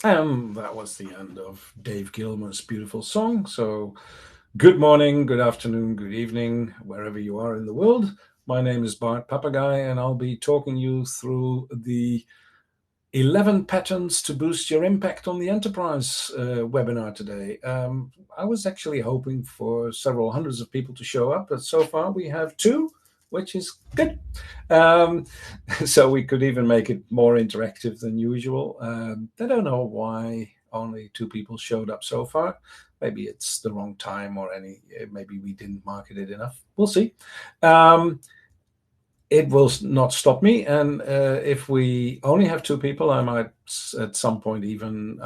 And that was the end of Dave Gilmour's beautiful song. So, good morning, good afternoon, good evening, wherever you are in the world. My name is Bard Papegaaij, and I'll be talking you through the 11 patterns to boost your impact on the enterprise webinar today. I was actually hoping for several hundreds of people to show up, but so far we have two, which is good. Um, so we could even make it more interactive than usual. I don't know why only two people showed up so far. Maybe it's the wrong time or maybe we didn't market it enough. We'll see. Um, it will not stop me. And if we only have two people, I might at some point even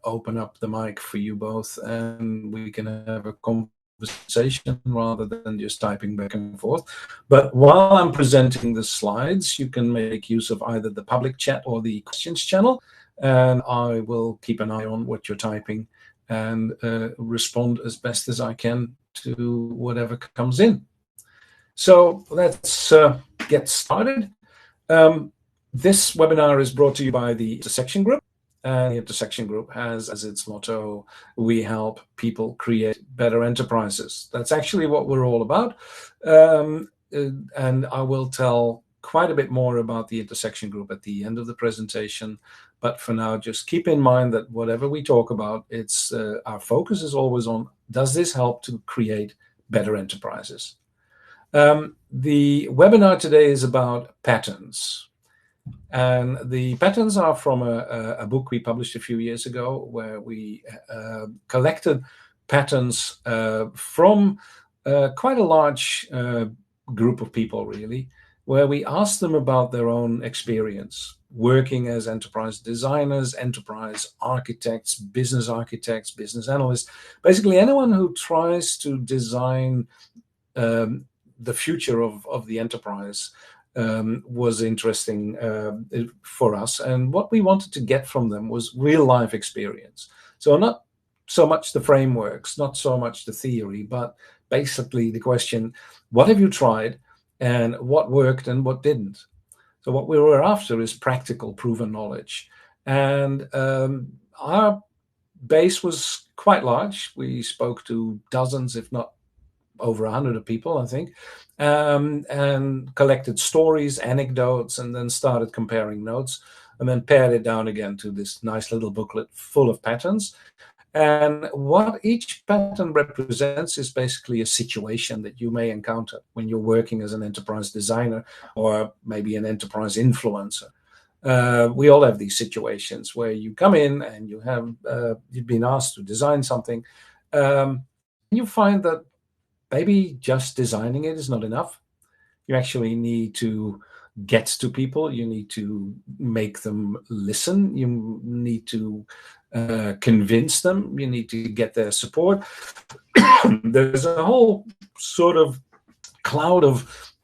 open up the mic for you both and we can have a conversation rather than just typing back and forth. But while I'm presenting the slides, you can make use of either the public chat or the questions channel. And I will keep an eye on what you're typing and respond as best as I can to whatever comes in. So let's get started. This webinar is brought to you by the Intersection Group. And the Intersection Group has as its motto, we help people create better enterprises. That's actually what we're all about. And I will tell quite a bit more about the Intersection Group at the end of the presentation. But for now, just keep in mind that whatever we talk about, our focus is always on, does this help to create better enterprises? The webinar today is about patterns. And the patterns are from a book we published a few years ago where we collected patterns from quite a large group of people, really, where we asked them about their own experience working as enterprise designers, enterprise architects, business analysts, basically anyone who tries to design the future of the enterprise was interesting for us. And what we wanted to get from them was real life experience. So not so much the frameworks, not so much the theory, but basically the question, what have you tried and what worked and what didn't? So what we were after is practical proven knowledge. And our base was quite large. We spoke to dozens, if not over 100 people, I think, and collected stories, anecdotes, and then started comparing notes, and then pared it down again to this nice little booklet full of patterns. And what each pattern represents is basically a situation that you may encounter when you're working as an enterprise designer or maybe an enterprise influencer. We all have these situations where you come in and you've been asked to design something. You find that maybe just designing it is not enough. You actually need to get to people. You need to make them listen. You need to convince them. You need to get their support. There's a whole sort of cloud of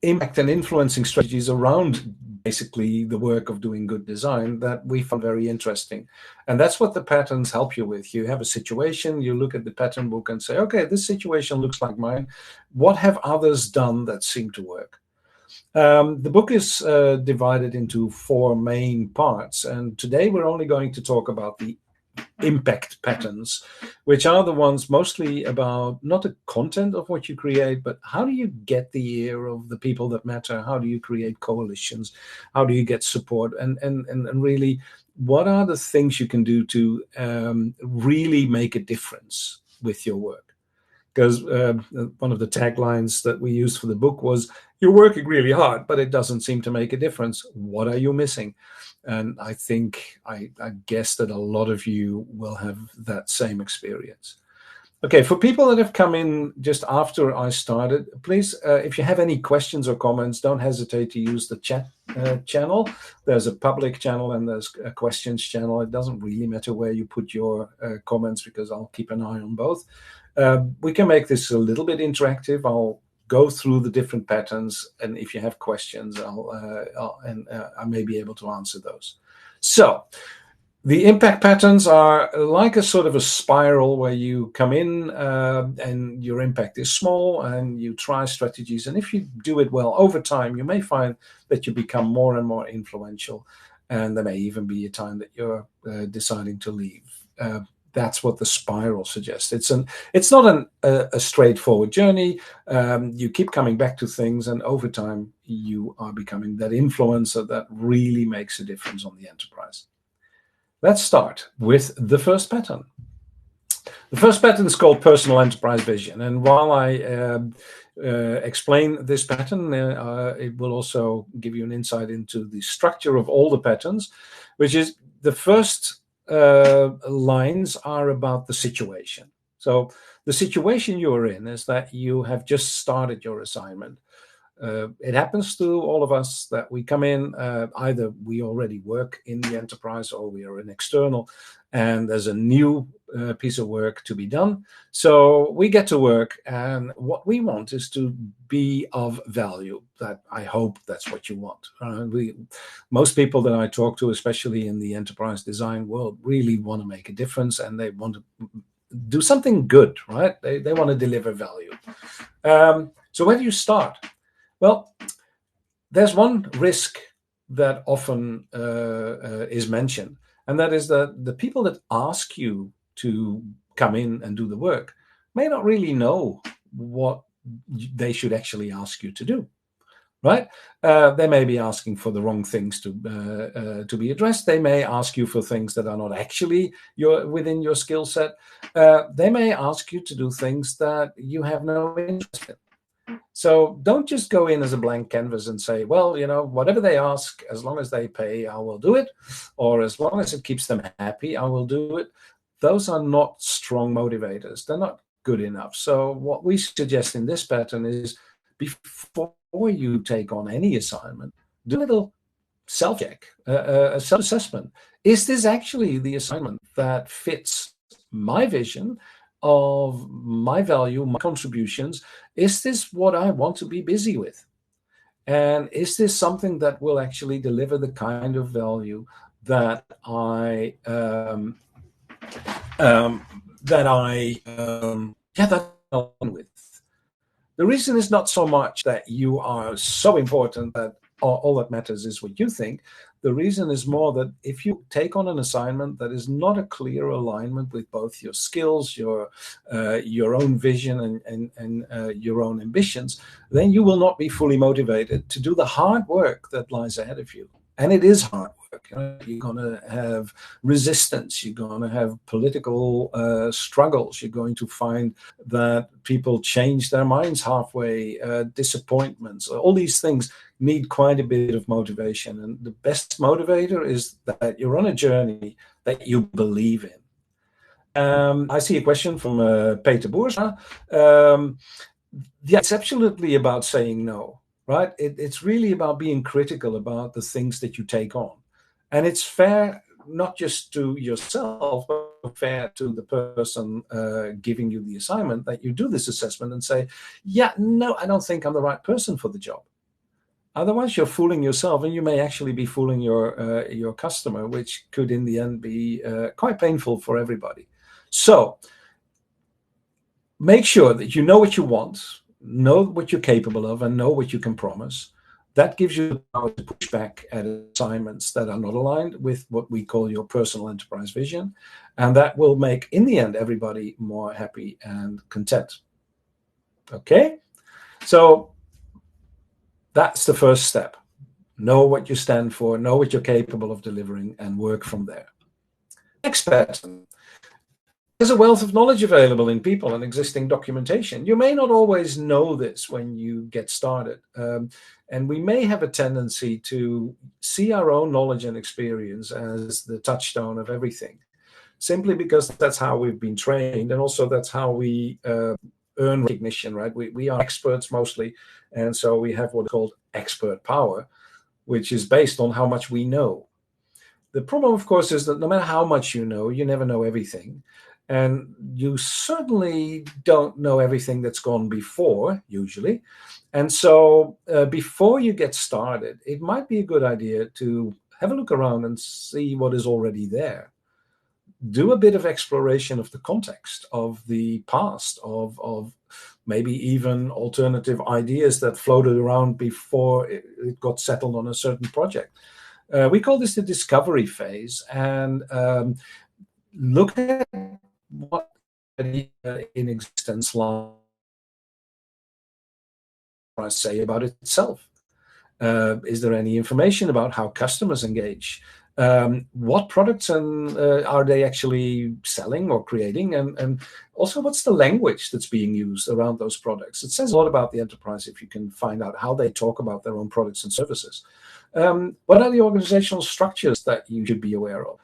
impact and influencing strategies around basically the work of doing good design that we found very interesting. And that's what the patterns help you with. You have a situation, you look at the pattern book and say, okay, this situation looks like mine. What have others done that seem to work? The book is divided into four main parts. And today we're only going to talk about the impact patterns, which are the ones mostly about not the content of what you create, but how do you get the ear of the people that matter? How do you create coalitions? How do you get support? And really, what are the things you can do to really make a difference with your work? Because one of the taglines that we used for the book was, you're working really hard, but it doesn't seem to make a difference. What are you missing? And I think, I guess that a lot of you will have that same experience. Okay, for people that have come in just after I started, please, if you have any questions or comments, don't hesitate to use the chat channel. There's a public channel and there's a questions channel. It doesn't really matter where you put your comments because I'll keep an eye on both. We can make this a little bit interactive. I'll go through the different patterns, and if you have questions, I may be able to answer those. So the impact patterns are like a sort of a spiral where you come in and your impact is small and you try strategies. And if you do it well over time, you may find that you become more and more influential. and there may even be a time that you're deciding to leave. That's what the spiral suggests. It's not a straightforward journey. You keep coming back to things, and over time you are becoming that influencer that really makes a difference on the enterprise. Let's start with the first pattern. The first pattern is called personal enterprise vision, and while I explain this pattern, it will also give you an insight into the structure of all the patterns, which is the first lines are about the situation. So the situation you're in is that you have just started your assignment. It happens to all of us that we come in, either we already work in the enterprise or we are an external, and there's a new piece of work to be done. So we get to work, and what we want is to be of value. That I hope that's what you want. Most people that I talk to, especially in the enterprise design world, really want to make a difference, and they want to do something good, right? They want to deliver value. So where do you start? Well, there's one risk that often is mentioned, and that is that the people that ask you to come in and do the work may not really know what they should actually ask you to do, right? They may be asking for the wrong things to be addressed. They may ask you for things that are not actually within your skill set. They may ask you to do things that you have no interest in. So don't just go in as a blank canvas and say, well, whatever they ask, as long as they pay, I will do it. Or as long as it keeps them happy, I will do it. Those are not strong motivators. They're not good enough. So what we suggest in this pattern is, before you take on any assignment, do a little self-check, a self-assessment. Is this actually the assignment that fits my vision of my value, my contributions? Is this what I want to be busy with? And is this something that will actually deliver the kind of value that I with? The reason is not so much that you are so important that all that matters is what you think. The reason is more that if you take on an assignment that is not a clear alignment with both your skills, your own vision, and your own ambitions, then you will not be fully motivated to do the hard work that lies ahead of you. And it is hard work. You're going to have resistance. You're going to have political struggles. You're going to find that people change their minds halfway, disappointments. All these things need quite a bit of motivation. And the best motivator is that you're on a journey that you believe in. I see a question from Peter Boersma. It's absolutely about saying no, right? It's really about being critical about the things that you take on. And it's fair not just to yourself, but fair to the person giving you the assignment, that you do this assessment and say, yeah, no, I don't think I'm the right person for the job. Otherwise, you're fooling yourself, and you may actually be fooling your customer, which could in the end be quite painful for everybody. So make sure that you know what you want, know what you're capable of, and know what you can promise. That gives you the power to push back at assignments that are not aligned with what we call your personal enterprise vision. And that will make, in the end, everybody more happy and content. Okay? So that's the first step. Know what you stand for, know what you're capable of delivering, and work from there. Next pattern. There's a wealth of knowledge available in people and existing documentation. You may not always know this when you get started. And we may have a tendency to see our own knowledge and experience as the touchstone of everything, simply because that's how we've been trained. And also that's how we earn recognition, right? We are experts mostly. And so we have what is called expert power, which is based on how much we know. The problem, of course, is that no matter how much you know, you never know everything. And you certainly don't know everything that's gone before, usually. And so before you get started, it might be a good idea to have a look around and see what is already there. Do a bit of exploration of the context, of the past, of maybe even alternative ideas that floated around before it got settled on a certain project. We call this the discovery phase, and look at what in existence lies say about itself. Is there any information about how customers engage? What products are they actually selling or creating? And also, what's the language that's being used around those products? It says a lot about the enterprise if you can find out how they talk about their own products and services. What are the organizational structures that you should be aware of?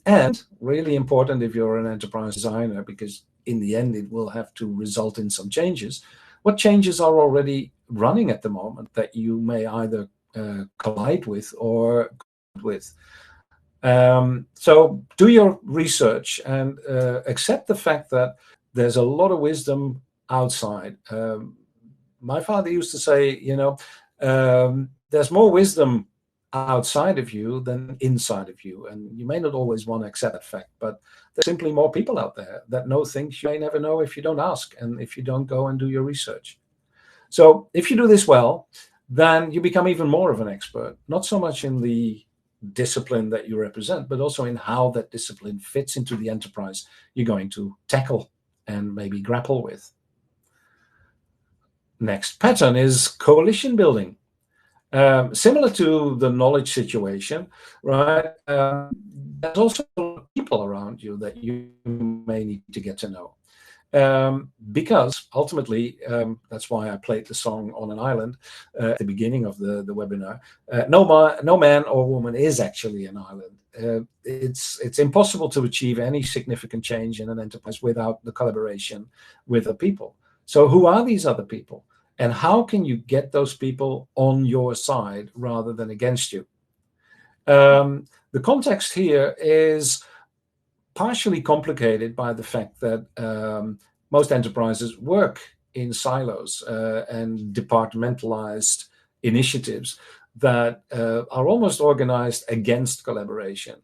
And really important if you're an enterprise designer, because in the end, it will have to result in some changes. What changes are already running at the moment that you may either collide with or with? So do your research and accept the fact that there's a lot of wisdom outside. My father used to say, there's more wisdom outside of you than inside of you. And you may not always want to accept that fact, but there's simply more people out there that know things you may never know if you don't ask and if you don't go and do your research. So if you do this well, then you become even more of an expert, not so much in the discipline that you represent, but also in how that discipline fits into the enterprise you're going to tackle and maybe grapple with. Next pattern is coalition building. Similar to the knowledge situation, right? There's also people around you that you may need to get to know. Because ultimately, that's why I played the song On an Island at the beginning of the webinar. No man or woman is actually an island. It's impossible to achieve any significant change in an enterprise without the collaboration with the people. So who are these other people? And how can you get those people on your side rather than against you? The context here is partially complicated by the fact that most enterprises work in silos and departmentalized initiatives that are almost organized against collaboration.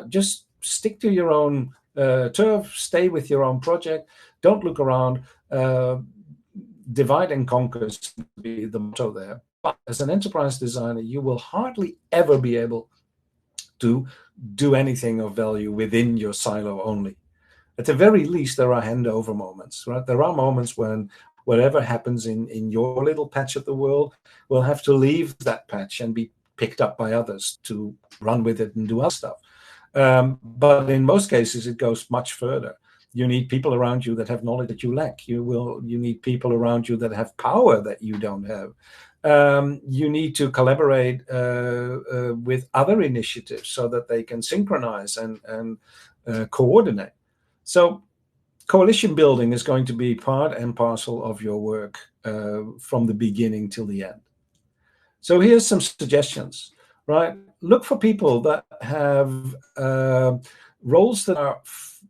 Just stick to your own turf, stay with your own project, don't look around. Divide and conquer seems to be the motto there. But as an enterprise designer, you will hardly ever be able to do anything of value within your silo only. At the very least, there are handover moments, right? There are moments when whatever happens in your little patch of the world will have to leave that patch and be picked up by others to run with it and do other stuff. But in most cases, it goes much further. You need people around you that have knowledge that you lack. You need people around you that have power that you don't have. You need to collaborate with other initiatives so that they can synchronize and coordinate. So coalition building is going to be part and parcel of your work from the beginning till the end. So here's some suggestions, right? Look for people that have roles that are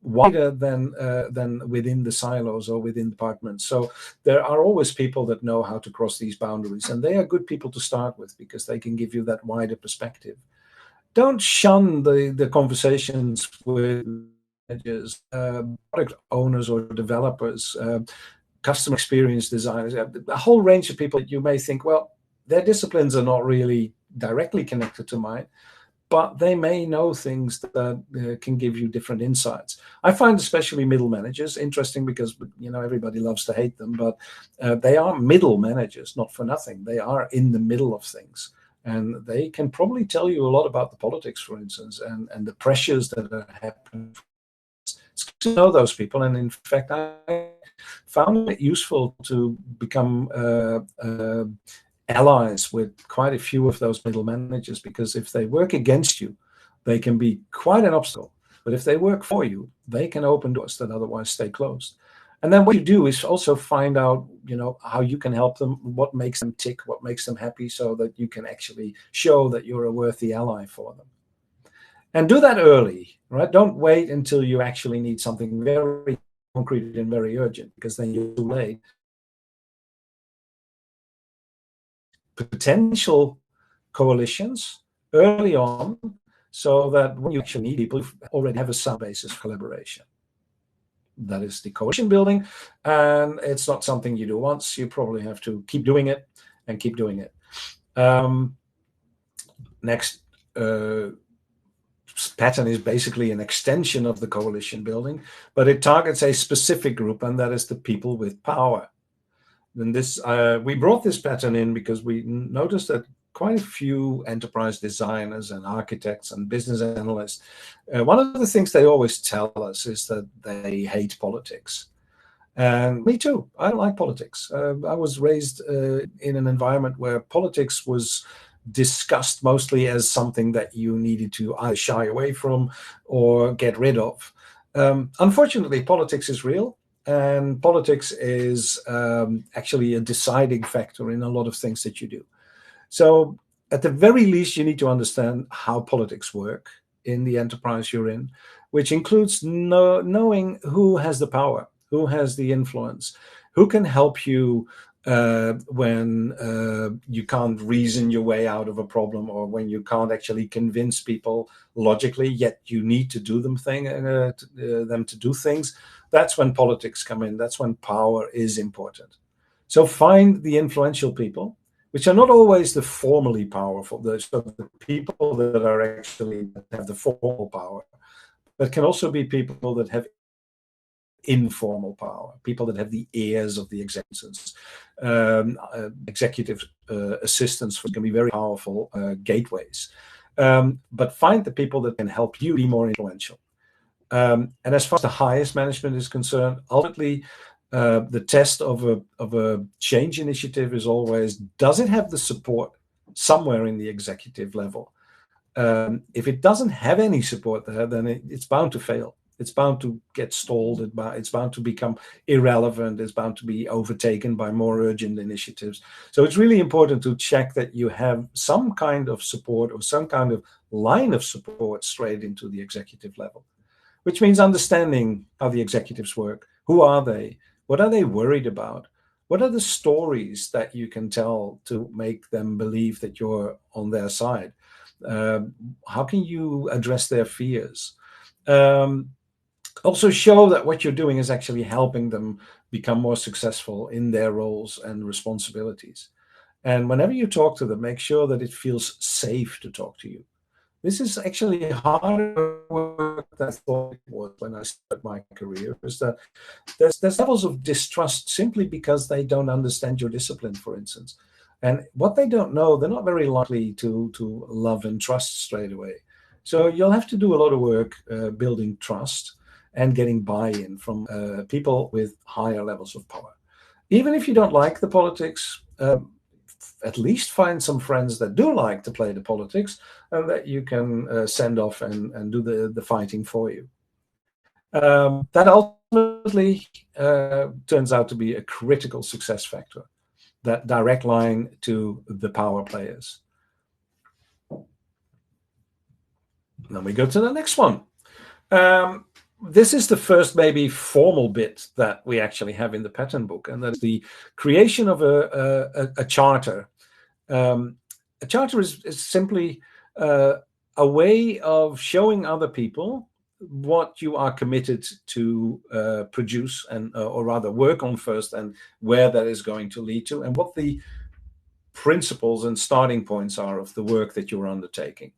wider than within the silos or within departments. So there are always people that know how to cross these boundaries, and they are good people to start with because they can give you that wider perspective. Don't shun the conversations with managers, product owners or developers, customer experience designers, a whole range of people that you may think, well, their disciplines are not really directly connected to mine, but they may know things that can give you different insights. I find especially middle managers interesting because, everybody loves to hate them, but they are middle managers, not for nothing. They are in the middle of things. And they can probably tell you a lot about the politics, for instance, and the pressures that are happening. It's good to know those people. And in fact, I found it useful to become allies with quite a few of those middle managers, because if they work against you, they can be quite an obstacle. But if they work for you, they can open doors that otherwise stay closed. And then what you do is also find out, how you can help them, what makes them tick, what makes them happy, so that you can actually show that you're a worthy ally for them. And do that early, right? Don't wait until you actually need something very concrete and very urgent, because then you're too late. Potential coalitions early on, so that when you actually need people, you already have a sound basis for collaboration. That is the coalition building, and it's not something you do once. You probably have to keep doing it and keep doing it. Next pattern is basically an extension of the coalition building, but it targets a specific group, and that is the people with power. And this, we brought this pattern in because we noticed that quite a few enterprise designers and architects and business analysts, one of the things they always tell us is that they hate politics. And me too. I don't like politics. I was raised in an environment where politics was discussed mostly as something that you needed to either shy away from or get rid of. Unfortunately, politics is real, and politics is actually a deciding factor in a lot of things that you do. So at the very least, you need to understand how politics work in the enterprise you're in, which includes knowing who has the power, who has the influence, who can help you when you can't reason your way out of a problem, or when you can't actually convince people logically, yet you need to do them to do things. That's when politics come in. That's when power is important. So find the influential people, which are not always the formally powerful, the people that are actually have the formal power, but can also be people that have informal power, people that have the ears of the executives. Executive assistants can be very powerful gateways. But find the people that can help you be more influential. And as far as the highest management is concerned, ultimately, the test of a change initiative is always, does it have the support somewhere in the executive level? If it doesn't have any support there, then it's bound to fail. It's bound to get stalled. It's bound to become irrelevant. It's bound to be overtaken by more urgent initiatives. So it's really important to check that you have some kind of support or some kind of line of support straight into the executive level, which means understanding how the executives work. Who are they? What are they worried about? What are the stories that you can tell to make them believe that you're on their side? How can you address their fears? Also show that what you're doing is actually helping them become more successful in their roles and responsibilities. And whenever you talk to them, make sure that it feels safe to talk to you. This is actually harder work than I thought it was when I started my career, is that there's levels of distrust simply because they don't understand your discipline, for instance. And what they don't know, they're not very likely to love and trust straight away. So you'll have to do a lot of work building trust and getting buy-in from people with higher levels of power. Even if you don't like the politics, at least find some friends that do like to play the politics and that you can send off and do the fighting for you. That ultimately turns out to be a critical success factor, that direct line to the power players. Then we go to the next one. This is the first maybe formal bit that we actually have in the pattern book, and that's the creation of a charter. A charter is simply a way of showing other people what you are committed to produce and or rather work on first, and where that is going to lead to, and what the principles and starting points are of the work that you're undertaking.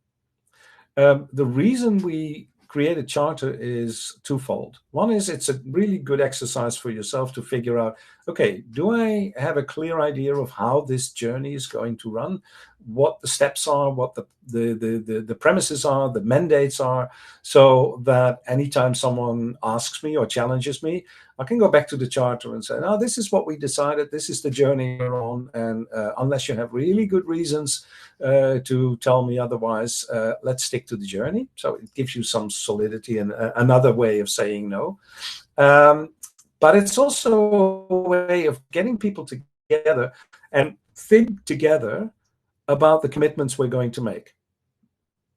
The reason we create a charter is twofold. One is it's a really good exercise for yourself to figure out, okay, do I have a clear idea of how this journey is going to run, what the steps are, what the premises are, the mandates are, so that anytime someone asks me or challenges me, I can go back to the charter and say, no, this is what we decided, this is the journey we're on, and unless you have really good reasons to tell me otherwise, let's stick to the journey. So it gives you some solidity and another way of saying no. But it's also a way of getting people together and think together about the commitments we're going to make.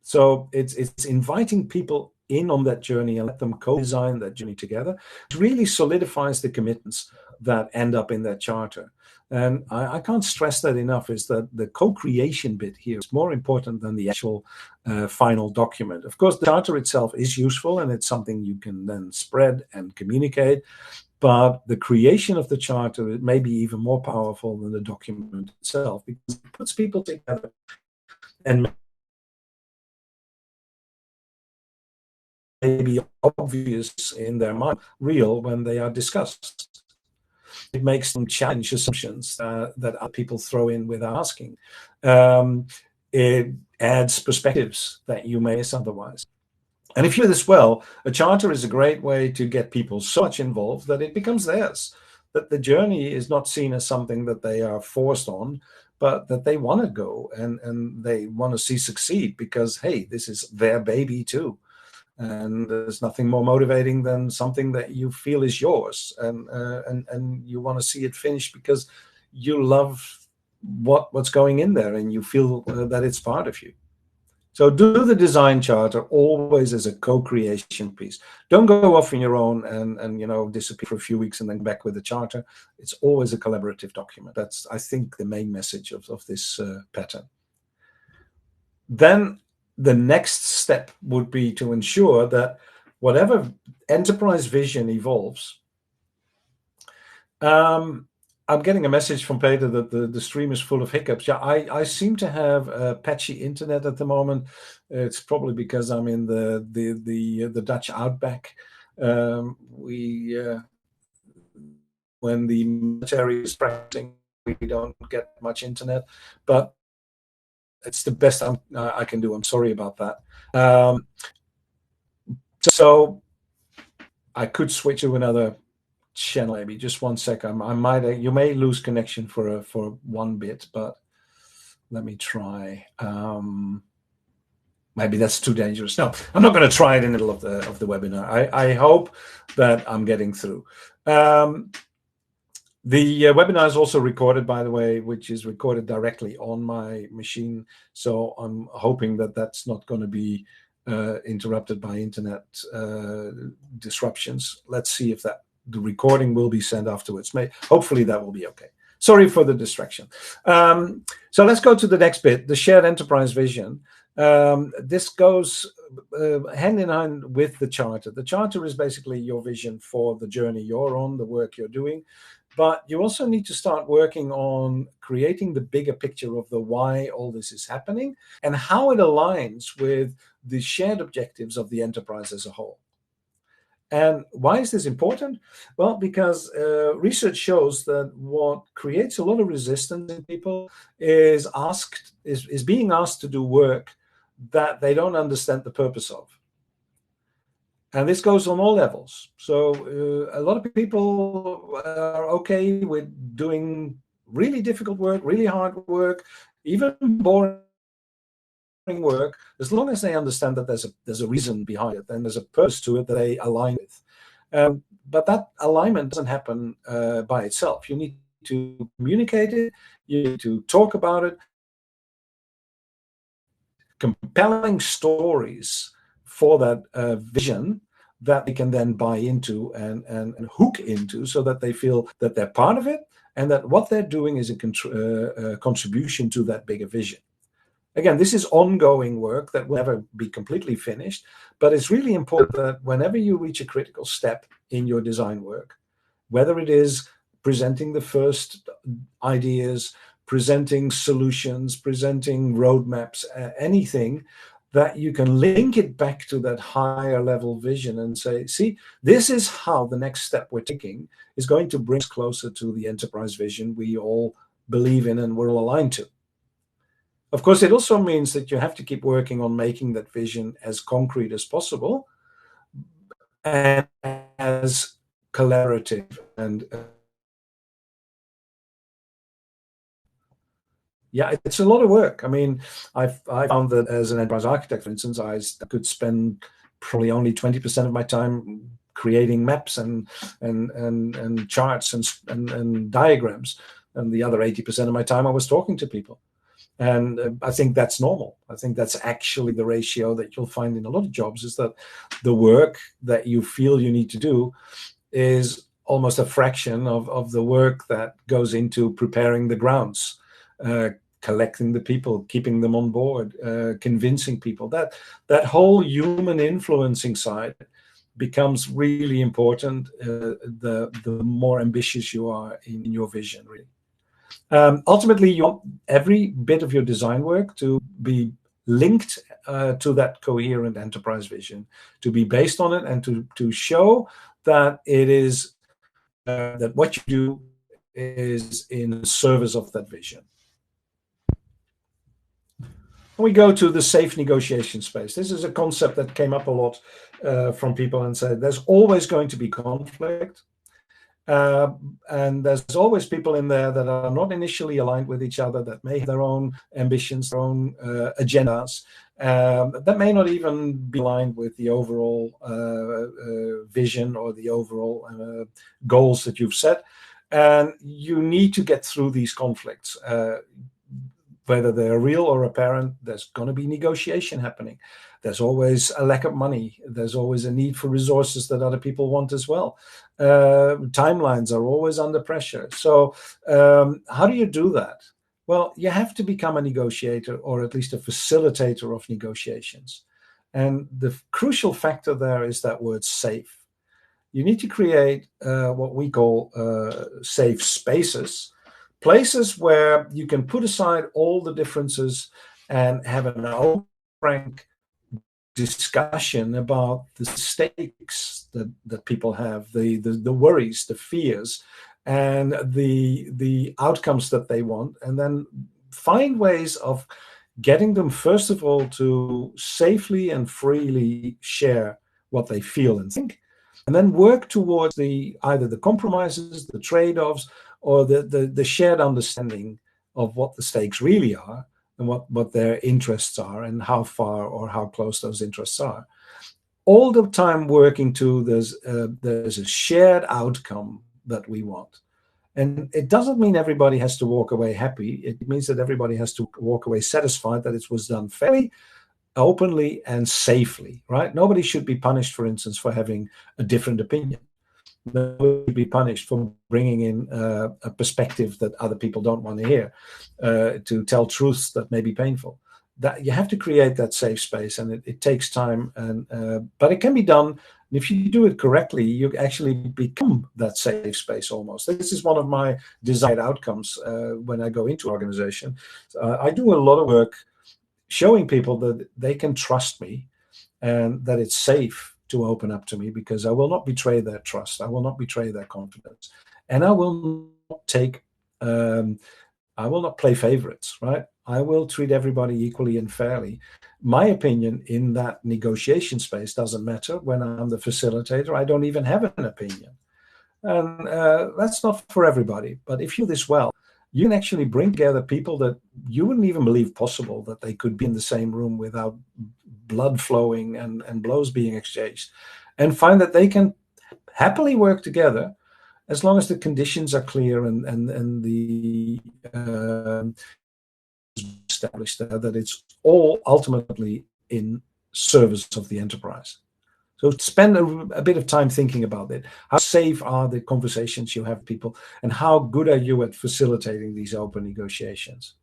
So it's inviting people in on that journey and let them co-design that journey together. It really solidifies the commitments that end up in that charter. And I can't stress that enough, is that the co-creation bit here is more important than the actual final document. Of course, the charter itself is useful and it's something you can then spread and communicate. But the creation of the charter may be even more powerful than the document itself, because it puts people together and be obvious in their mind, real when they are discussed. It makes them challenge assumptions that other people throw in without asking. It adds perspectives that you may miss otherwise. And if you do this well, a charter is a great way to get people so much involved that it becomes theirs, that the journey is not seen as something that they are forced on, but that they want to go and they want to see succeed because, hey, this is their baby too. And there's nothing more motivating than something that you feel is yours, and you want to see it finished because you love what's going in there, and you feel that it's part of you. So do the design charter always as a co-creation piece. Don't go off on your own and disappear for a few weeks and then back with the charter. It's always a collaborative document. That's, I think, the main message of this pattern. Then the next step would be to ensure that whatever enterprise vision evolves. I'm getting a message from Peter that the stream is full of hiccups. Yeah, I seem to have a patchy internet at the moment. It's probably because I'm in the Dutch outback. When the military is practicing, we don't get much internet, but it's the best I can do. I'm sorry about that. So I could switch to another channel, maybe. Just 1 second. You may lose connection for 1 bit, but let me try. Maybe that's too dangerous. No, I'm not going to try it in the middle of the webinar. I hope that I'm getting through. The webinar is also recorded, by the way, which is recorded directly on my machine. So I'm hoping that that's not going to be interrupted by internet disruptions. Let's see if the recording will be sent afterwards. Hopefully that will be okay. Sorry for the distraction. So let's go to the next bit, the shared enterprise vision. This goes hand in hand with the charter. The charter is basically your vision for the journey you're on, the work you're doing. But you also need to start working on creating the bigger picture of the why all this is happening and how it aligns with the shared objectives of the enterprise as a whole. And why is this important? Well, because research shows that what creates a lot of resistance in people is being asked to do work that they don't understand the purpose of. And this goes on all levels. So a lot of people are okay with doing really difficult work, really hard work, even boring work, as long as they understand that there's a reason behind it and there's a purpose to it that they align with. But that alignment doesn't happen by itself. You need to communicate it. You need to talk about it. Compelling stories for that vision that they can then buy into and hook into, so that they feel that they're part of it and that what they're doing is a contribution to that bigger vision. Again, this is ongoing work that will never be completely finished, but it's really important that whenever you reach a critical step in your design work, whether it is presenting the first ideas, presenting solutions, presenting roadmaps, anything, that you can link it back to that higher level vision and say, see, this is how the next step we're taking is going to bring us closer to the enterprise vision we all believe in and we're all aligned to. Of course, it also means that you have to keep working on making that vision as concrete as possible and as collaborative and yeah, it's a lot of work. I mean, I found that as an enterprise architect, for instance, I could spend probably only 20% of my time creating maps and charts and diagrams, and the other 80% of my time I was talking to people. And I think that's normal. I think that's actually the ratio that you'll find in a lot of jobs, is that the work that you feel you need to do is almost a fraction of the work that goes into preparing the grounds, collecting the people, keeping them on board, convincing people. That whole human influencing side becomes really important the more ambitious you are in your vision, really. Ultimately, you want every bit of your design work to be linked to that coherent enterprise vision, to be based on it, and to show that it is that what you do is in service of that vision. We go to the safe negotiation space. This is a concept that came up a lot from people and said there's always going to be conflict. And there's always people in there that are not initially aligned with each other, that may have their own ambitions, their own agendas, that may not even be aligned with the overall vision or the overall goals that you've set. And you need to get through these conflicts. Whether they're real or apparent, there's going to be negotiation happening. There's always a lack of money. There's always a need for resources that other people want as well. Timelines are always under pressure. So how do you do that? Well, you have to become a negotiator, or at least a facilitator of negotiations. And the crucial factor there is that word safe. You need to create what we call safe spaces, places where you can put aside all the differences and have an open, frank discussion about the stakes that people have, the worries, the fears, and the outcomes that they want, and then find ways of getting them, first of all, to safely and freely share what they feel and think, and then work towards either the compromises, the trade-offs, or the shared understanding of what the stakes really are and what their interests are and how far or how close those interests are. All the time working to there's a shared outcome that we want. And it doesn't mean everybody has to walk away happy. It means that everybody has to walk away satisfied that it was done fairly, openly, and safely, right? Nobody should be punished, for instance, for having a different opinion. Nobody should be punished for bringing in a perspective that other people don't want to hear, to tell truths that may be painful. That you have to create that safe space, and it takes time, but it can be done. And if you do it correctly, you actually become that safe space almost. This is one of my desired outcomes when I go into organization. I do a lot of work showing people that they can trust me and that it's safe to open up to me, because I will not betray their trust. I will not betray their confidence. And I will not I will not play favorites, right? I will treat everybody equally and fairly. My opinion in that negotiation space doesn't matter. When I'm the facilitator, I don't even have an opinion. And that's not for everybody. But if you do this well, you can actually bring together people that you wouldn't even believe possible, that they could be in the same room without blood flowing and blows being exchanged, and find that they can happily work together as long as the conditions are clear and the established there, that it's all ultimately in service of the enterprise. So spend a bit of time thinking about it. How safe are the conversations you have with people, and how good are you at facilitating these open negotiations?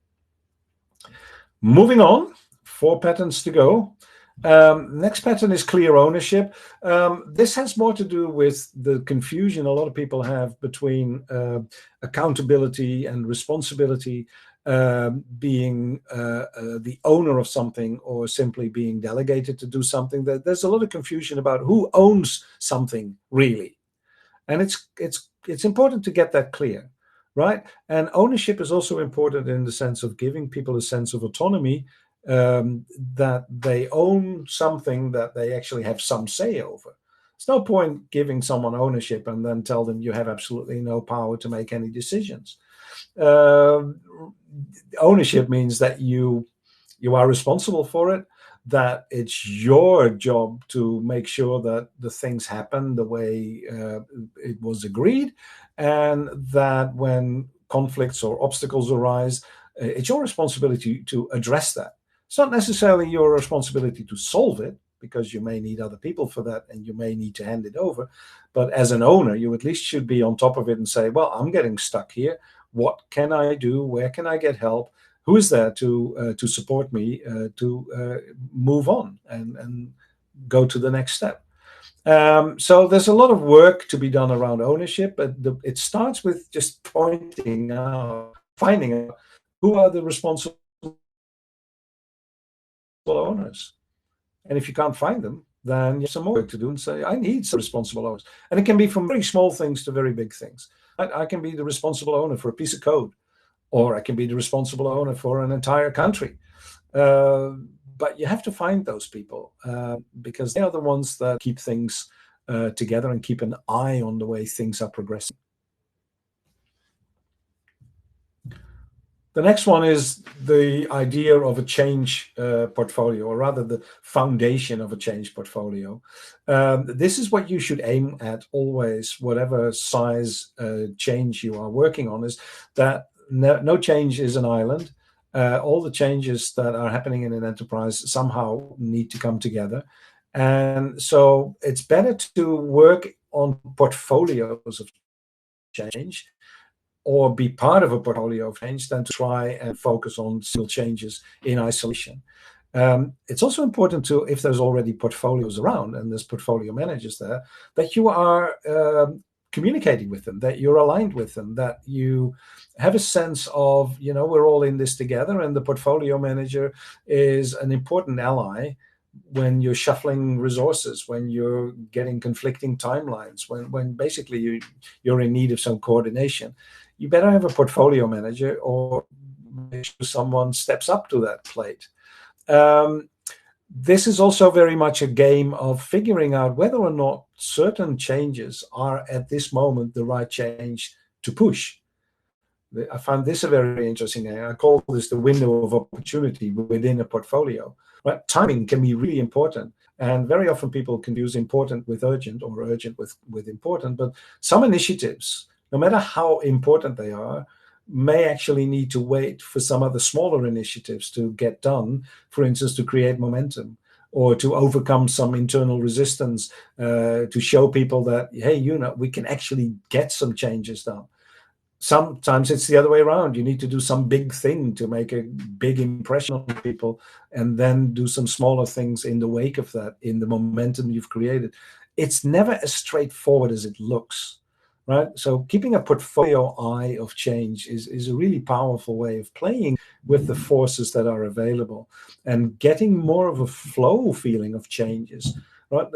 Moving on, 4 patterns to go. Next pattern is clear ownership. This has more to do with the confusion a lot of people have between accountability and responsibility, being the owner of something or simply being delegated to do something. There's a lot of confusion about who owns something really, and it's important to get that clear, right? And ownership is also important in the sense of giving people a sense of autonomy, that they own something that they actually have some say over. There's no point giving someone ownership and then tell them you have absolutely no power to make any decisions. Ownership means that you are responsible for it, that it's your job to make sure that the things happen the way it was agreed, and that when conflicts or obstacles arise, it's your responsibility to address that. It's not necessarily your responsibility to solve it, because you may need other people for that and you may need to hand it over. But as an owner, you at least should be on top of it and say, well, I'm getting stuck here. What can I do? Where can I get help? Who is there to support me to move on and go to the next step? So there's a lot of work to be done around ownership, but it starts with just pointing out, finding out who are the responsible owners. And if you can't find them, then you have some more work to do and say, I need some responsible owners. And it can be from very small things to very big things. I can be the responsible owner for a piece of code, or I can be the responsible owner for an entire country. But you have to find those people because they are the ones that keep things together and keep an eye on the way things are progressing. The next one is the idea of a change portfolio, or rather the foundation of a change portfolio. This is what you should aim at always, whatever size change you are working on, is that no change is an island. All the changes that are happening in an enterprise somehow need to come together. And so it's better to work on portfolios of change or be part of a portfolio of change than to try and focus on single changes in isolation. It's also important to, if there's already portfolios around and there's portfolio managers there, that you are communicating with them, that you're aligned with them, that you have a sense of, we're all in this together, and the portfolio manager is an important ally when you're shuffling resources, when you're getting conflicting timelines, when basically you're in need of some coordination. You better have a portfolio manager, or make sure someone steps up to that plate. This is also very much a game of figuring out whether or not certain changes are at this moment the right change to push. I find this a very interesting area. I call this the window of opportunity within a portfolio. Right? Timing can be really important. And very often people confuse important with urgent, or urgent with important. But some initiatives, no matter how important they are, may actually need to wait for some of the smaller initiatives to get done, for instance, to create momentum or to overcome some internal resistance, to show people that, hey, we can actually get some changes done. Sometimes it's the other way around. You need to do some big thing to make a big impression on people, and then do some smaller things in the wake of that, in the momentum you've created. It's never as straightforward as it looks, right? So keeping a portfolio eye of change is a really powerful way of playing with the forces that are available and getting more of a flow feeling of changes, right?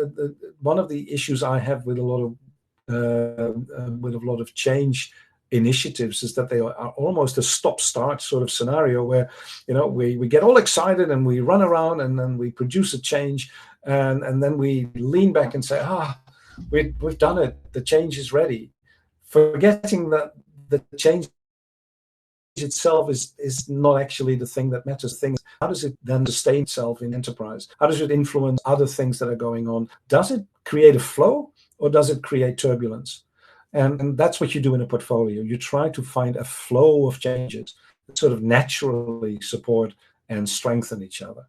One of the issues I have with a lot of change initiatives is that they are almost a stop-start sort of scenario where we get all excited and we run around and then we produce a change and then we lean back and say, we've done it, the change is ready, forgetting that the change itself is not actually the thing that matters. How does it then sustain itself in enterprise? How does it influence other things that are going on? Does it create a flow, or does it create turbulence? And that's what you do in a portfolio. You try to find a flow of changes that sort of naturally support and strengthen each other.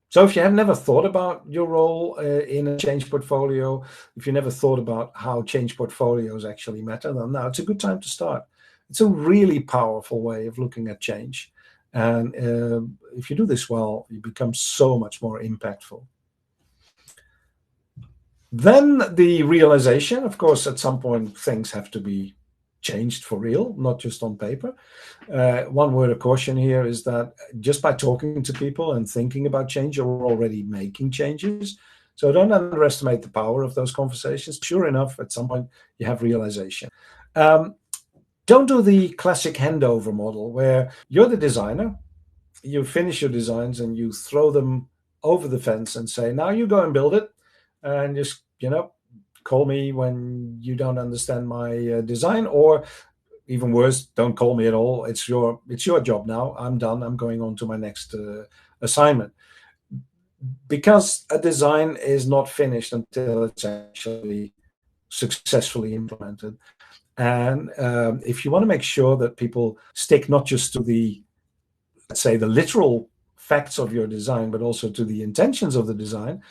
So if you have never thought about your role in a change portfolio, if you never thought about how change portfolios actually matter, then now it's a good time to start. It's a really powerful way of looking at change. And if you do this well, you become so much more impactful. Then the realization, of course, at some point things have to be changed for real, not just on paper. One word of caution here is that just by talking to people and thinking about change, you're already making changes. So don't underestimate the power of those conversations. Sure enough, at some point you have realization. Don't do the classic handover model where you're the designer, you finish your designs and you throw them over the fence and say, now you go and build it. And just, call me when you don't understand my design, or even worse, don't call me at all. It's your job now. I'm done. I'm going on to my next assignment. Because a design is not finished until it's actually successfully implemented. And if you want to make sure that people stick not just to the, let's say, the literal facts of your design, but also to the intentions of the design,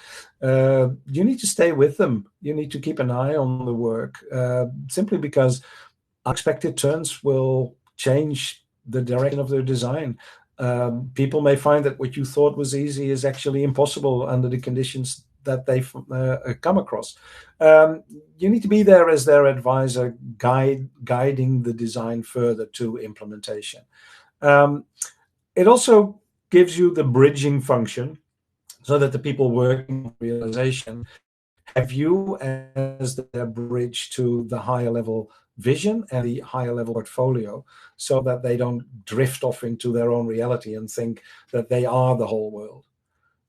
you need to stay with them. You need to keep an eye on the work, simply because unexpected turns will change the direction of their design. People may find that what you thought was easy is actually impossible under the conditions that they've come across. You need to be there as their advisor, guiding the design further to implementation. It also gives you the bridging function so that the people working on realization have you as their bridge to the higher level vision and the higher level portfolio, so that they don't drift off into their own reality and think that they are the whole world.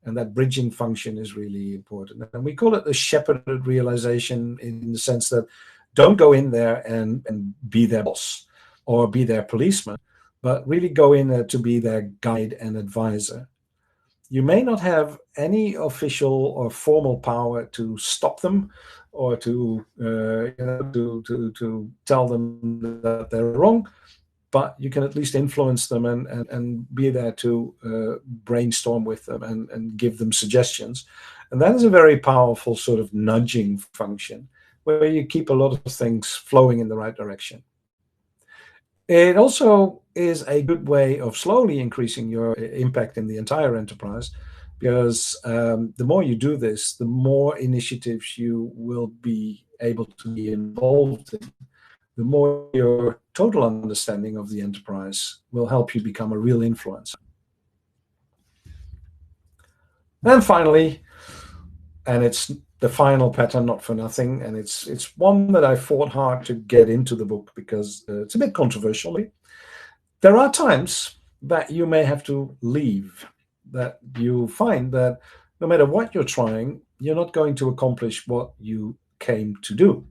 And that bridging function is really important. And we call it the shepherded realization, in the sense that don't go in there and be their boss or be their policeman, but really go in there to be their guide and advisor. You may not have any official or formal power to stop them or to to tell them that they're wrong, but you can at least influence them and be there to brainstorm with them and give them suggestions. And that is a very powerful sort of nudging function, where you keep a lot of things flowing in the right direction. It also is a good way of slowly increasing your impact in the entire enterprise, because the more you do this, the more initiatives you will be able to be involved in, the more your total understanding of the enterprise will help you become a real influencer. And finally, and it's the final pattern, not for nothing, and it's one that I fought hard to get into the book because it's a bit controversial. There are times that you may have to leave, that you find that no matter what you're trying, you're not going to accomplish what you came to do.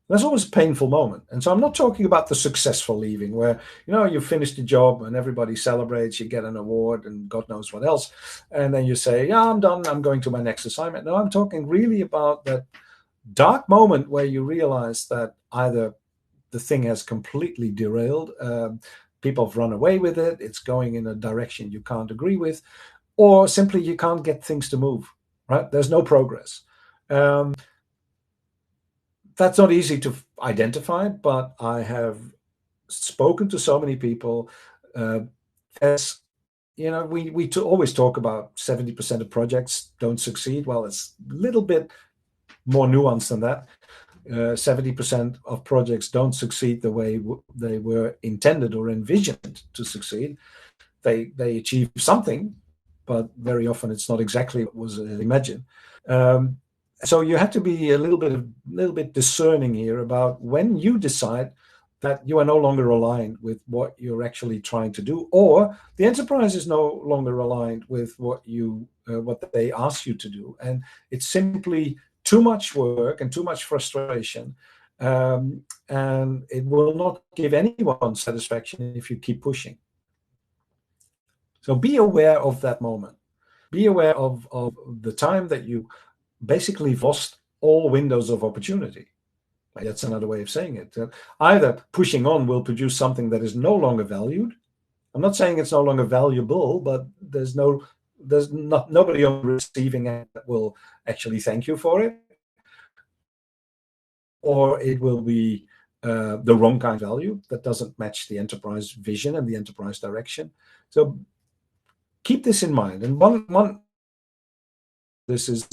That's always a painful moment. And so I'm not talking about the successful leaving where, you finished the job and everybody celebrates, you get an award and God knows what else. And then you say, yeah, I'm done. I'm going to my next assignment. No, I'm talking really about that dark moment where you realize that either the thing has completely derailed, people have run away with it, it's going in a direction you can't agree with, or simply you can't get things to move, right? There's no progress. That's not easy to identify, but I have spoken to so many people. As we always talk about 70% of projects don't succeed. Well, it's a little bit more nuanced than that. 70% of projects don't succeed the way they were intended or envisioned to succeed. They achieve something, but very often it's not exactly what was imagined. So you have to be a little bit discerning here about when you decide that you are no longer aligned with what you're actually trying to do, or the enterprise is no longer aligned with what they ask you to do, and it's simply too much work and too much frustration, and it will not give anyone satisfaction if you keep pushing. So be aware of that moment. Be aware of the time that you basically lost all windows of opportunity. That's another way of saying it. Either pushing on will produce something that is no longer valued. I'm not saying it's no longer valuable, but there's nobody on the receiving end that will actually thank you for it, or it will be the wrong kind of value that doesn't match the enterprise vision and the enterprise direction. So keep this in mind. And one this is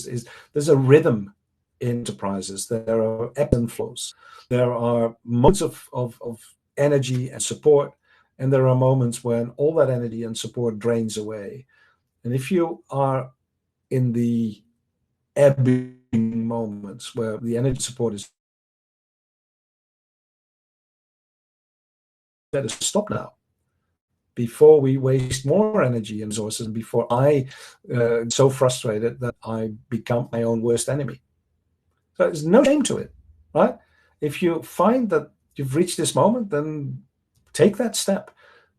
there's a rhythm in enterprises. There are ebbs and flows. There are moments of energy and support, and there are moments when all that energy and support drains away. And if you are in the ebbing moments where the energy support is, better stop now before we waste more energy and resources, and before I so frustrated that I become my own worst enemy. So there's no shame to it, right? If you find that you've reached this moment, then take that step.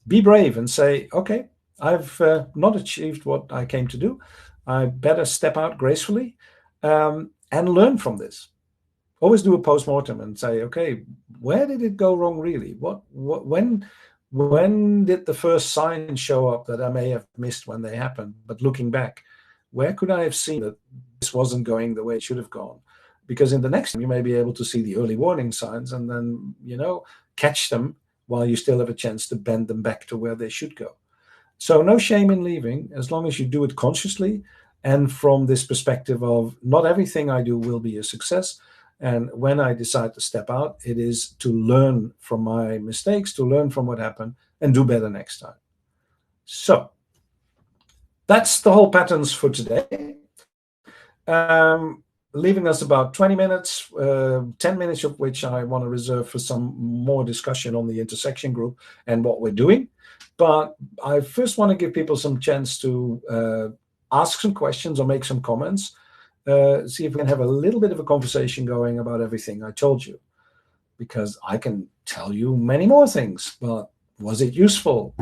Be brave and say, okay, I've not achieved what I came to do. I better step out gracefully and learn from this. Always do a post-mortem and say, okay, where did it go wrong really? When did the first signs show up that I may have missed when they happened? But looking back, where could I have seen that this wasn't going the way it should have gone? Because in the next time, you may be able to see the early warning signs and then, catch them while you still have a chance to bend them back to where they should go. So no shame in leaving, as long as you do it consciously and from this perspective of not everything I do will be a success. And when I decide to step out, it is to learn from my mistakes, to learn from what happened, and do better next time. So That's the whole patterns for today. Leaving us about 20 minutes, 10 minutes of which I want to reserve for some more discussion on the intersection group and what we're doing. But I first want to give people some chance to ask some questions or make some comments, see if we can have a little bit of a conversation going about everything I told you. Because I can tell you many more things, but was it useful?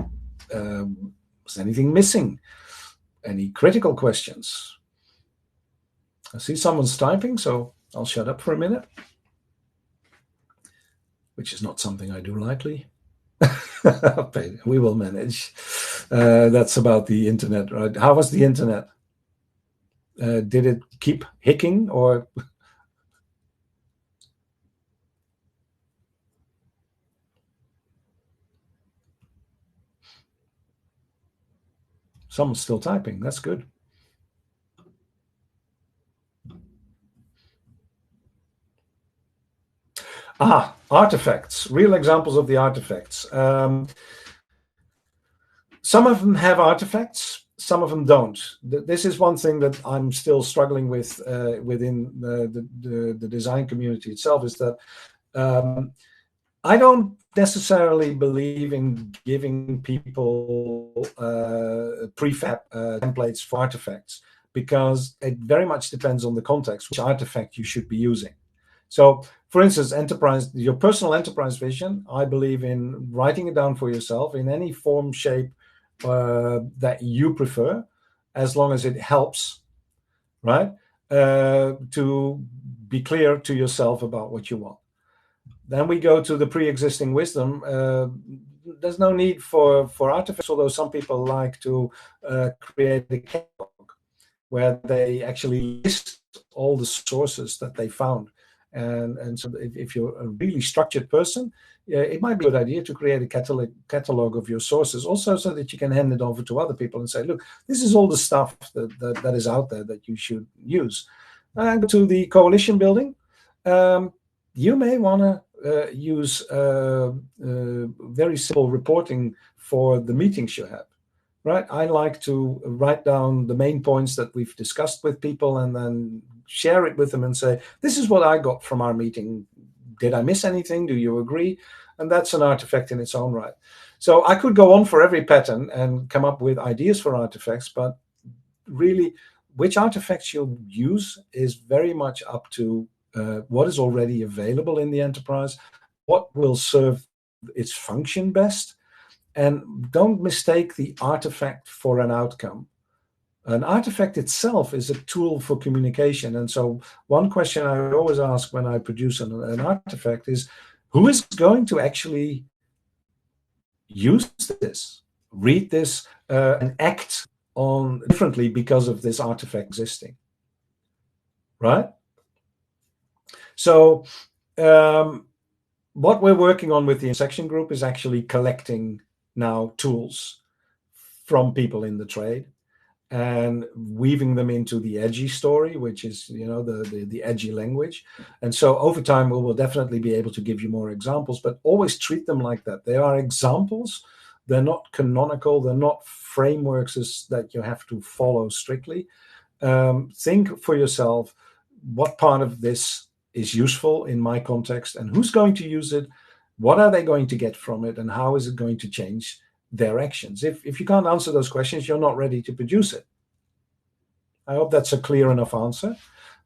Was anything missing? Any critical questions? I see someone's typing, so I'll shut up for a minute, which is not something I do lightly. We will manage. That's about the internet, right? How was the internet? Did it keep hicking or... Someone's still typing. That's good. Artifacts. Real examples of the artifacts. Some of them have artifacts. Some of them don't. This is one thing that I'm still struggling with within the design community itself, is that I don't necessarily believe in giving people prefab templates for artifacts, because it very much depends on the context, which artifact you should be using. So, for instance, your personal enterprise vision, I believe in writing it down for yourself in any form, shape that you prefer, as long as it helps, right? To be clear to yourself about what you want. Then we go to the pre-existing wisdom. There's no need for artifacts, although some people like to create a catalog where they actually list all the sources that they found. And so if you're a really structured person, it might be a good idea to create a catalog of your sources, also so that you can hand it over to other people and say, look, this is all the stuff that is out there that you should use. And to the coalition building, you may want to use very simple reporting for the meetings you have, right? I like to write down the main points that we've discussed with people and then share it with them and say, this is what I got from our meeting. Did I miss anything? Do you agree? And that's an artifact in its own right. So I could go on for every pattern and come up with ideas for artifacts, but really which artifacts you'll use is very much up to what is already available in the enterprise, what will serve its function best, and don't mistake the artifact for an outcome. An artifact itself is a tool for communication. And so one question I always ask when I produce an artifact is, who is going to actually use this, read this, and act on differently because of this artifact existing, right? So what we're working on with the intersection group is actually collecting now tools from people in the trade and weaving them into the edgy story, which is, the edgy language. And so over time, we will definitely be able to give you more examples, but always treat them like that. They are examples. They're not canonical. They're not frameworks that you have to follow strictly. Think for yourself, what part of this is useful in my context and who's going to use it? What are they going to get from it? And how is it going to change their actions? If you can't answer those questions, you're not ready to produce it. I hope that's a clear enough answer.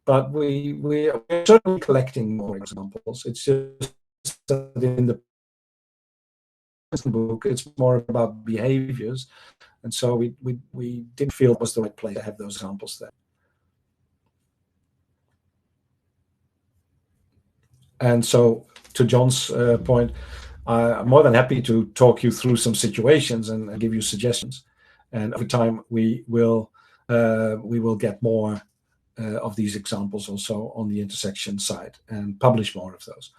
But we're certainly collecting more examples. It's just that in the book, it's more about behaviors. And so we didn't feel it was the right place to have those examples there. And so to John's point, I'm more than happy to talk you through some situations and give you suggestions. And over time, we will get more of these examples also on the intersection side and publish more of those.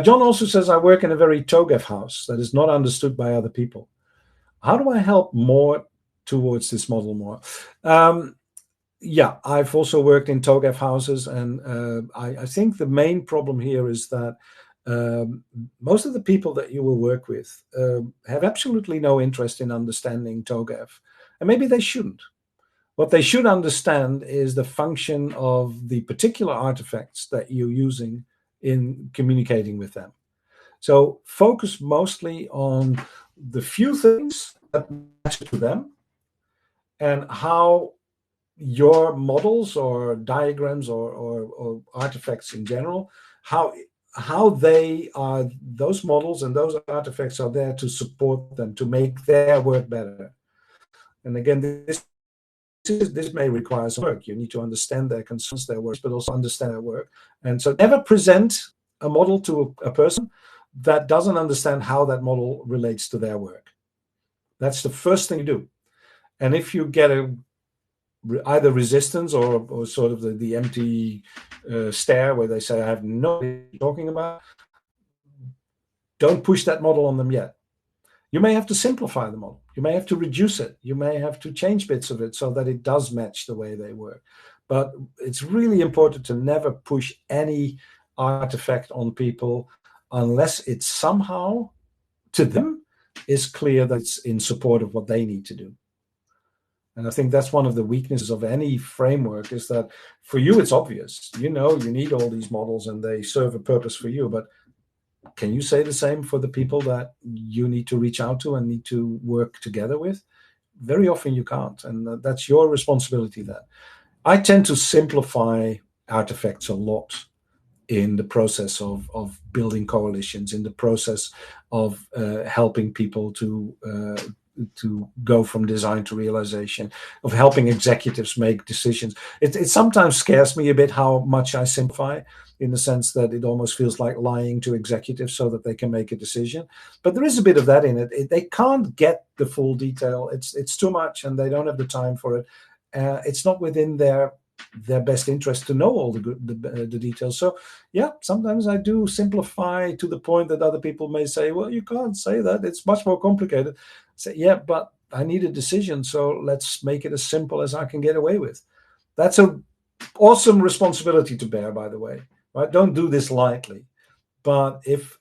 John also says, I work in a very TOGAF house that is not understood by other people. How do I help more towards this model more? Yeah, I've also worked in TOGAF houses, and I think the main problem here is that most of the people that you will work with have absolutely no interest in understanding TOGAF, and maybe they shouldn't. What they should understand is the function of the particular artifacts that you're using in communicating with them. So focus mostly on the few things that matter to them and how your models or diagrams or artifacts in general, how they are, those models and those artifacts are there to support them, to make their work better. And again, this may require some work. You need to understand their concerns, their works, but also understand their work. And so never present a model to a person that doesn't understand how that model relates to their work. That's the first thing you do. And if you get either resistance or sort of the empty stare where they say, I have no idea what you're talking about, don't push that model on them yet. You may have to simplify the model. You may have to reduce it. You may have to change bits of it so that it does match the way they work. But it's really important to never push any artifact on people unless it's somehow, to them, is clear that it's in support of what they need to do. And I think that's one of the weaknesses of any framework, is that for you, it's obvious. You know, you need all these models and they serve a purpose for you. But can you say the same for the people that you need to reach out to and need to work together with? Very often you can't. And that's your responsibility then. I tend to simplify artifacts a lot in the process of building coalitions, in the process of helping people to go from design to realization, of helping executives make decisions. It sometimes scares me a bit how much I simplify, in the sense that it almost feels like lying to executives so that they can make a decision. But there is a bit of that in it. They can't get the full detail. It's too much, and they don't have the time for it. It's not within their best interest to know all the details. So yeah, sometimes I do simplify to the point that other people may say, well, you can't say that, it's much more complicated. Say, yeah, but I need a decision, so let's make it as simple as I can get away with. That's an awesome responsibility to bear, by the way. Right? Don't do this lightly. But if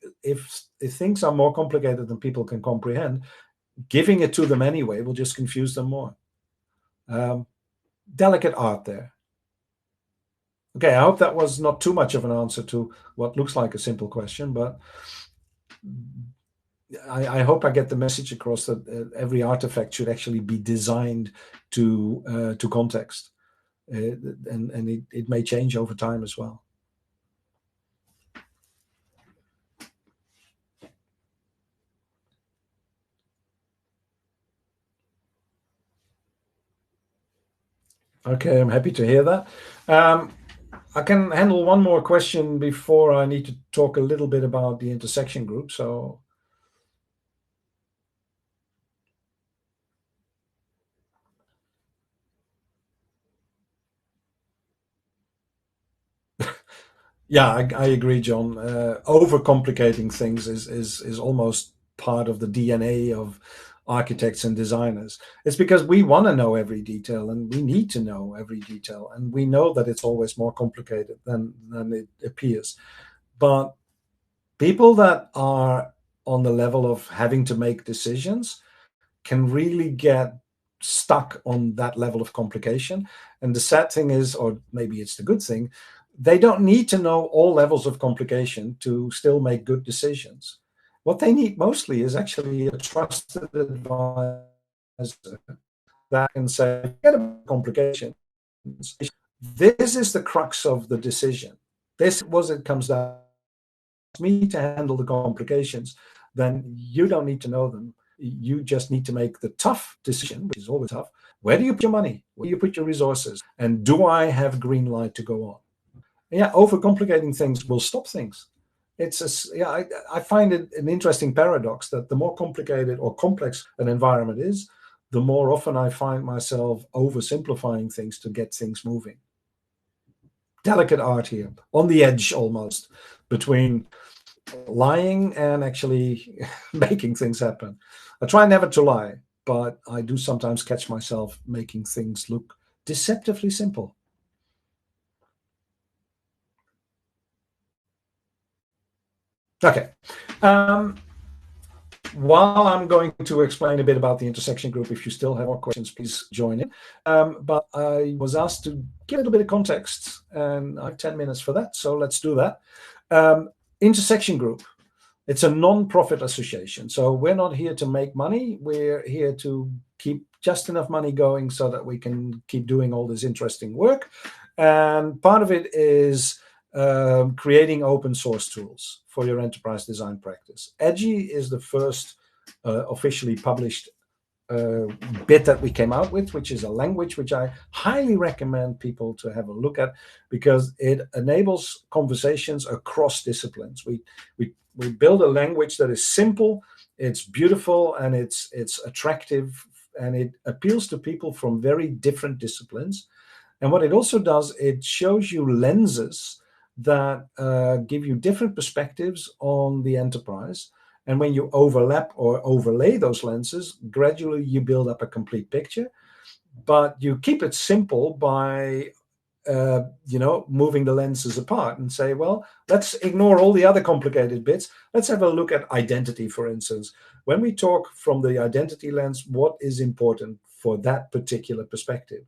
things are more complicated than people can comprehend, giving it to them anyway will just confuse them more. Delicate art there. Okay, I hope that was not too much of an answer to what looks like a simple question, but I hope I get the message across that every artifact should actually be designed to context, and it may change over time as well. Okay, I'm happy to hear that. I can handle one more question before I need to talk a little bit about the intersection group. So, yeah, I agree, John. Overcomplicating things is almost part of the DNA of architects and designers. It's because we want to know every detail, and we need to know every detail, and we know that it's always more complicated than it appears. But people that are on the level of having to make decisions can really get stuck on that level of complication. And the sad thing is, or maybe it's the good thing, they don't need to know all levels of complication to still make good decisions. What they need mostly is actually a trusted advisor that can say, forget about complications. This is the crux of the decision. This was it comes down to me to handle the complications. Then you don't need to know them. You just need to make the tough decision, which is always tough. Where do you put your money? Where do you put your resources? And do I have green light to go on? Yeah, overcomplicating things will stop things. I find it an interesting paradox that the more complicated or complex an environment is, the more often I find myself oversimplifying things to get things moving. Delicate art here, on the edge almost, between lying and actually making things happen. I try never to lie, but I do sometimes catch myself making things look deceptively simple. Okay. while I'm going to explain a bit about the intersection group, if you still have more questions, please join in. But I was asked to give a little bit of context, and I have 10 minutes for that, so let's do that. Intersection group. It's a non-profit association. So we're not here to make money. We're here to keep just enough money going so that we can keep doing all this interesting work. And part of it is creating open source tools for your enterprise design practice. Edgy is the first officially published bit that we came out with, which is a language which I highly recommend people to have a look at, because it enables conversations across disciplines. We build a language that is simple, it's beautiful, and it's attractive, and it appeals to people from very different disciplines. And what it also does, it shows you lenses that give you different perspectives on the enterprise. And when you overlap or overlay those lenses, gradually you build up a complete picture. But you keep it simple by moving the lenses apart and say, well, let's ignore all the other complicated bits. Let's have a look at identity, for instance. When we talk from the identity lens, what is important for that particular perspective?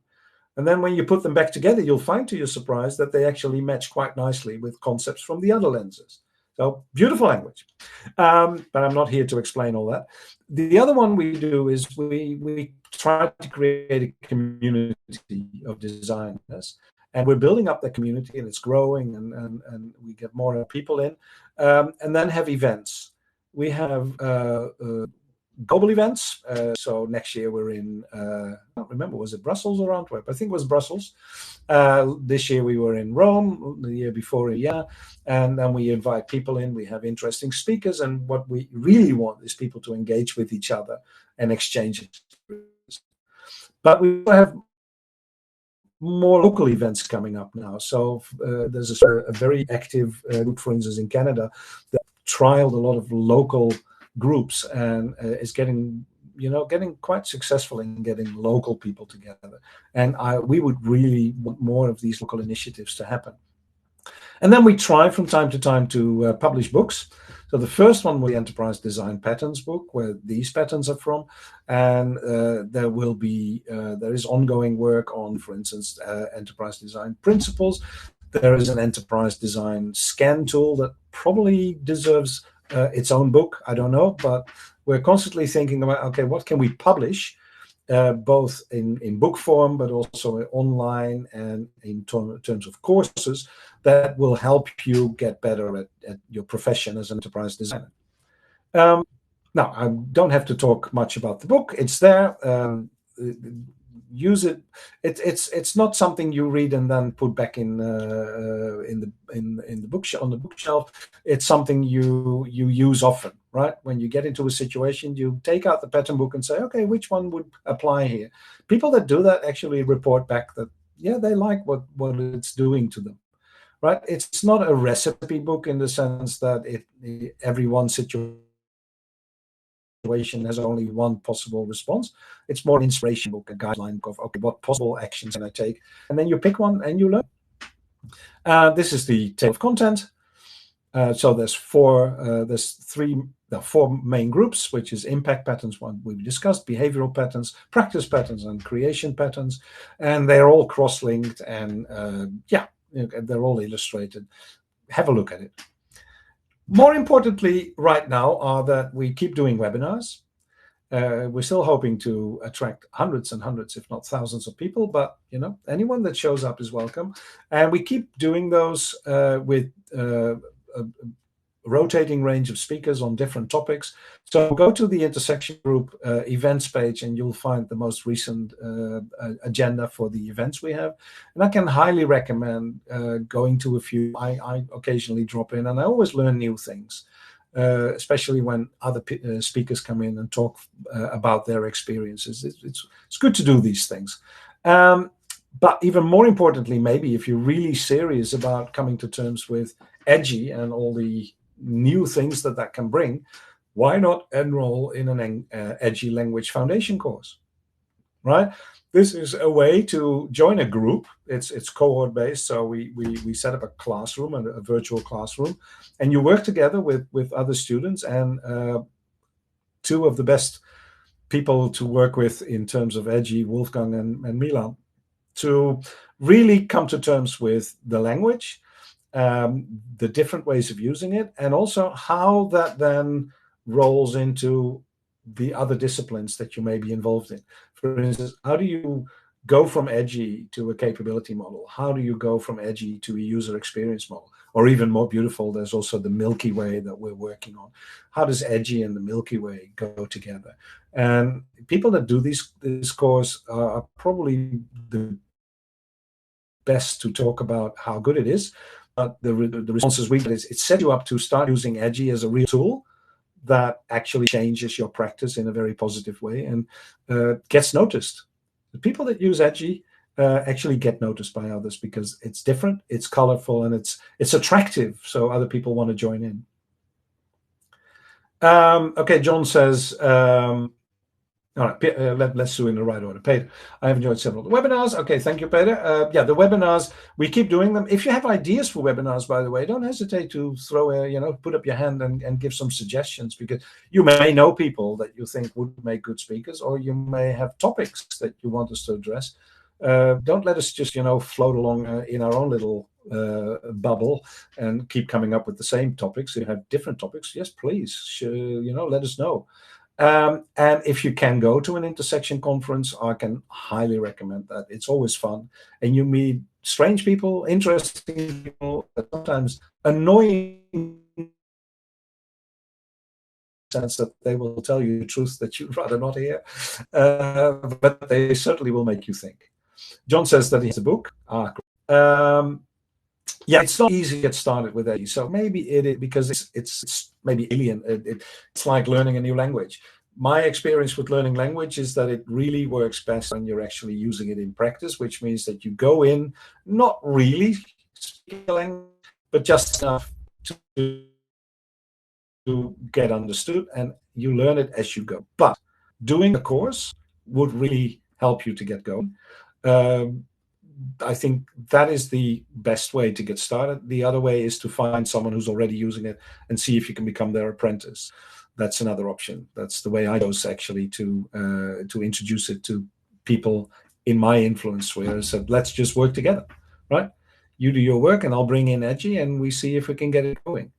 And then when you put them back together, you'll find to your surprise that they actually match quite nicely with concepts from the other lenses. So beautiful language. But I'm not here to explain all that. The other one we do is we try to create a community of designers. And we're building up the community, and it's growing, and we get more people in. And then have events. We have global events. So next year we're in, I don't remember, was it Brussels or Antwerp? I think it was Brussels. This year we were in Rome, the year before, yeah. And then we invite people in. We have interesting speakers. And what we really want is people to engage with each other and exchange experiences. But we have more local events coming up now. So there's a very active group, for instance, in Canada that trialed a lot of local groups and is getting quite successful in getting local people together. And we would really want more of these local initiatives to happen. And then we try from time to time to publish books. So the first one was the Enterprise Design Patterns book, where these patterns are from. And there is ongoing work on, for instance, enterprise design principles. There is an enterprise design scan tool that probably deserves its own book. I don't know, but we're constantly thinking about, okay, what can we publish, both in book form, but also online and in terms of courses that will help you get better at your profession as an enterprise designer. Now, I don't have to talk much about the book. It's there. Use it. It's not something you read and then put back in the bookshelf, on the bookshelf. It's something you use often, right? When you get into a situation, you take out the pattern book and say, okay, which one would apply here? People that do that actually report back that, yeah, they like what it's doing to them, right? It's not a recipe book in the sense that every one situation has only one possible response. It's more an inspiration book, a guideline book of, okay, what possible actions can I take? And then you pick one and you learn. This is the table of content. So there's four main groups, which is impact patterns, one we've discussed, behavioral patterns, practice patterns, and creation patterns. And they're all cross-linked, and they're all illustrated. Have a look at it. More importantly, right now, are that we keep doing webinars. We're still hoping to attract hundreds and hundreds, if not thousands of people, but anyone that shows up is welcome. And we keep doing those with a rotating range of speakers on different topics. So go to the Intersection Group events page and you'll find the most recent agenda for the events we have. And I can highly recommend going to a few. I occasionally drop in and I always learn new things, especially when other speakers come in and talk about their experiences. It's good to do these things. But even more importantly, maybe if you're really serious about coming to terms with Edgy and all the new things that can bring, why not enroll in an Edgy Language Foundation course, right? This is a way to join a group. It's cohort based, so we set up a classroom, a virtual classroom, and you work together with other students and two of the best people to work with in terms of edgy, Wolfgang and Milan, to really come to terms with the language, the different ways of using it, and also how that then rolls into the other disciplines that you may be involved in. For instance, how do you go from edgy to a capability model? How do you go from edgy to a user experience model? Or even more beautiful, there's also the Milky Way that we're working on. How does edgy and the Milky Way go together? And people that do this course are probably the best to talk about how good it is. But the responses we get is it sets you up to start using edgy as a real tool that actually changes your practice in a very positive way and gets noticed. The people that use edgy actually get noticed by others because it's different, it's colorful, and it's attractive, so other people want to join in. Okay, John says, all right, let's do in the right order. Peter, I have enjoyed several webinars. Okay, thank you, Peter. Yeah, the webinars, we keep doing them. If you have ideas for webinars, by the way, don't hesitate to put up your hand and give some suggestions, because you may know people that you think would make good speakers, or you may have topics that you want us to address. Don't let us just, float along in our own little bubble and keep coming up with the same topics. If you have different topics, yes, please, let us know. And if you can go to an intersection conference, I can highly recommend that. It's always fun. And you meet strange people, interesting people, sometimes annoying, sense that they will tell you the truth that you'd rather not hear. But they certainly will make you think. John says that he has a book. Yeah, it's not easy to get started with it. So maybe it is because it's maybe alien. It's like learning a new language. My experience with learning language is that it really works best when you're actually using it in practice, which means that you go in not really speaking the language, but just enough to get understood, and you learn it as you go. But doing a course would really help you to get going. I think that is the best way to get started. The other way is to find someone who's already using it and see if you can become their apprentice. That's another option. That's the way I chose actually to introduce it to people in my influence, where I said, let's just work together, right? You do your work and I'll bring in edgy and we see if we can get it going.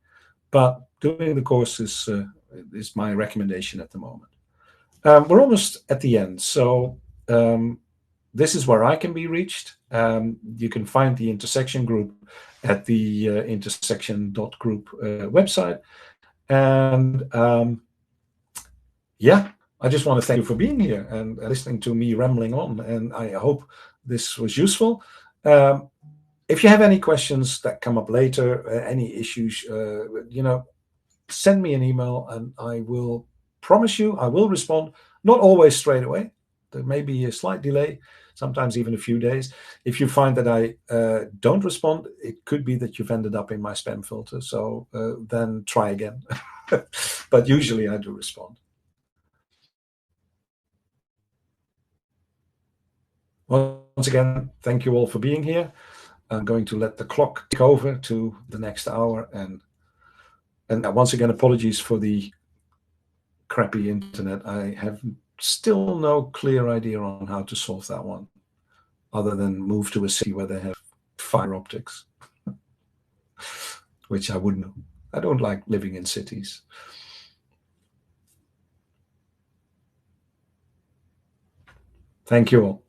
But doing the course is my recommendation at the moment. We're almost at the end. So this is where I can be reached. You can find the intersection group at the intersection.group website. And yeah, I just want to thank you for being here and listening to me rambling on. And I hope this was useful. If you have any questions that come up later, any issues, send me an email and I will promise you I will respond. Not always straight away. There may be a slight delay, sometimes even a few days. If you find that I don't respond, it could be that you've ended up in my spam filter. So then try again. But usually I do respond. Once again, thank you all for being here. I'm going to let the clock tick over to the next hour. And once again, apologies for the crappy internet. I have still no clear idea on how to solve that one, other than move to a city where they have fiber optics, which I wouldn't know. I don't like living in cities. Thank you all.